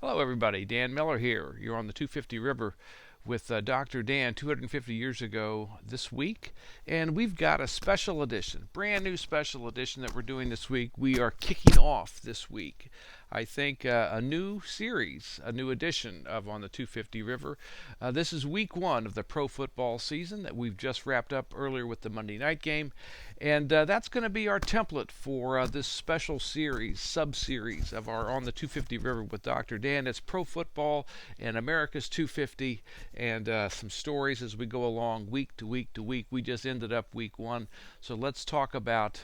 Hello, everybody. Dan Miller here. You're on the 250 River with Dr. Dan 250 years ago this week. And we've got a special edition, brand new special edition that we're doing this week. We are kicking off this week, I think, a new series, a new edition of On the 250 River. This is week one of the pro football season that we've just wrapped up earlier with the Monday night game. And that's going to be our template for this special series, sub-series of our On the 250 River with Dr. Dan. It's pro football and America's 250 and some stories as we go along week to week to week. We just ended up week one, so let's talk about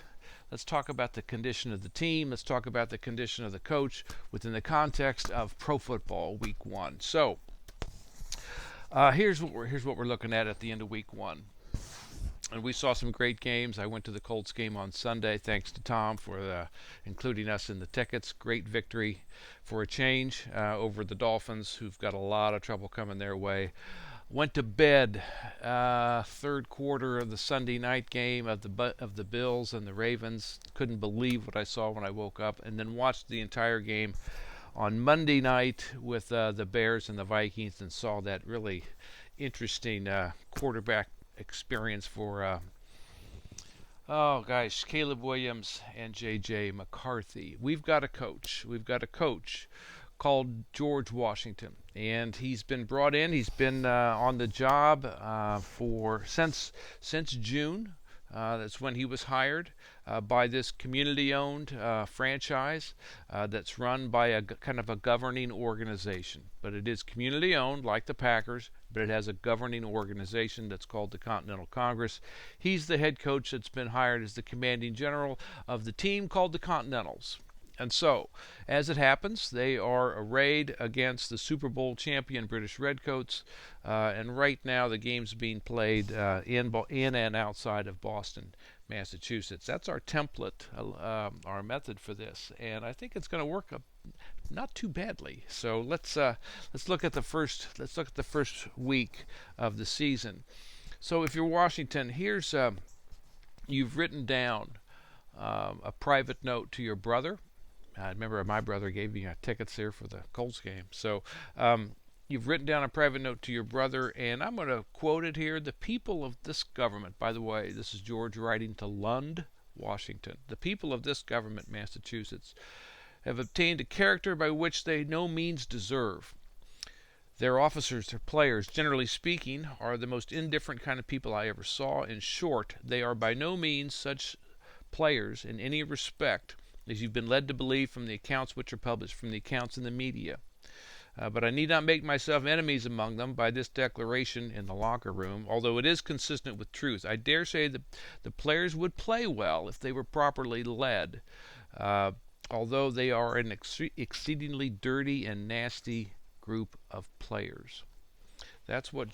the condition of the team. Let's talk about the condition of the coach within the context of pro football week one. So here's what we're looking at the end of week one. And we saw some great games. I went to the Colts game on Sunday. Thanks to Tom for including us in the tickets. Great victory for a change over the Dolphins, who've got a lot of trouble coming their way. Went to bed third quarter of the Sunday night game of the Bills and the Ravens. Couldn't believe what I saw when I woke up, and then watched the entire game on Monday night with the Bears and the Vikings, and saw that really interesting quarterback experience for Caleb Williams and J.J. McCarthy. We've got a coach called George Washington, and he's been brought in. He's been on the job since June. That's when he was hired by this community-owned franchise that's run by a kind of a governing organization. But it is community-owned, like the Packers, but it has a governing organization that's called the Continental Congress. He's the head coach that's been hired as the commanding general of the team called the Continentals. And so, as it happens, they are arrayed against the Super Bowl champion British Redcoats, and right now the game's being played in and outside of Boston, Massachusetts. That's our template, our method for this, and I think it's going to work not too badly. So let's look at the first week of the season. So if you're Washington, here's you've written down a private note to your brother. I remember my brother gave me tickets here for the Colts game. So you've written down a private note to your brother, and I'm going to quote it here. The people of this government, by the way, this is George writing to Lund, Washington. The people of this government, Massachusetts, have obtained a character by which they no means deserve. Their officers, their players, generally speaking, are the most indifferent kind of people I ever saw. In short, they are by no means such players in any respect as you've been led to believe from the accounts which are published, from the accounts in the media. But I need not make myself enemies among them by this declaration in the locker room, although it is consistent with truth. I dare say that the players would play well if they were properly led, although they are an exceedingly dirty and nasty group of players. That's what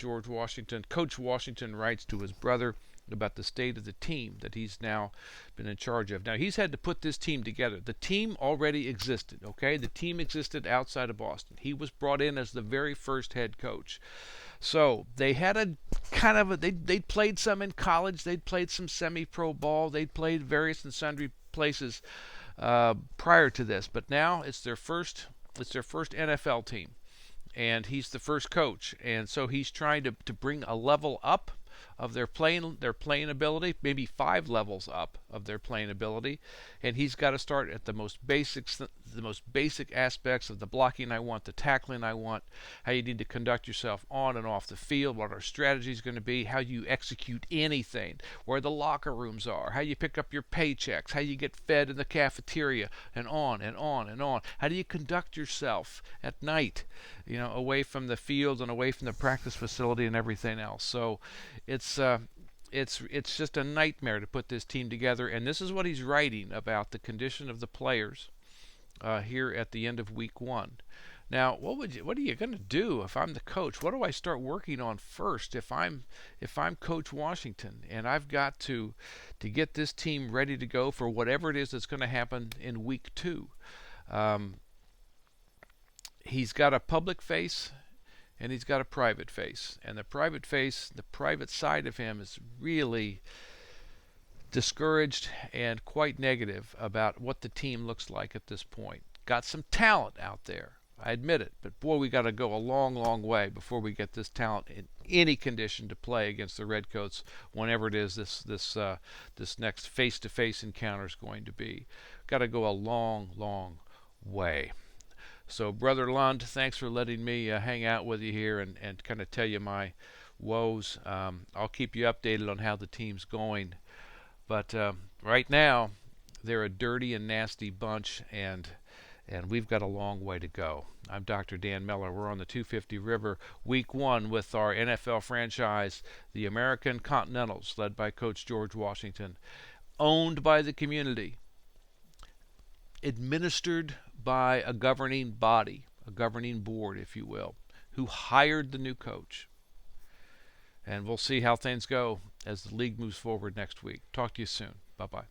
Coach Washington writes to his brother about the state of the team that he's now been in charge of. Now, he's had to put this team together. The team already existed, okay? The team existed outside of Boston. He was brought in as the very first head coach. So they had they'd played some in college. They'd played some semi-pro ball. They'd played various and sundry places prior to this. But now it's their first NFL team. And he's the first coach. And so he's trying to bring a level up of their playing ability, maybe 5 levels up of their playing ability, and he's got to start at the most basic aspects of the blocking I want, the tackling I want, how you need to conduct yourself on and off the field, what our strategy is going to be, how you execute anything, where the locker rooms are, how you pick up your paychecks, how you get fed in the cafeteria, and on and on and on. How do you conduct yourself at night, away from the field and away from the practice facility and everything else. So it's just a nightmare to put this team together, and this is what he's writing about the condition of the players here at the end of week one. Now, what are you going to do if I'm the coach? What do I start working on first if I'm Coach Washington and I've got to get this team ready to go for whatever it is that's going to happen in week two? He's got a public face and he's got a private face. And the private side of him is really discouraged and quite negative about what the team looks like at this point. Got some talent out there, I admit it, but boy, we got to go a long, long way before we get this talent in any condition to play against the Redcoats whenever it is this next face-to-face encounter is going to be. Got to go a long, long way. So, Brother Lund, thanks for letting me hang out with you here and kind of tell you my woes. I'll keep you updated on how the team's going. But right now, they're a dirty and nasty bunch, and we've got a long way to go. I'm Dr. Dan Miller. We're on the 250 River, Week 1 with our NFL franchise, the American Continentals, led by Coach George Washington, owned by the community, administered by a governing body, a governing board, if you will, who hired the new coach. And we'll see how things go as the league moves forward next week. Talk to you soon. Bye-bye.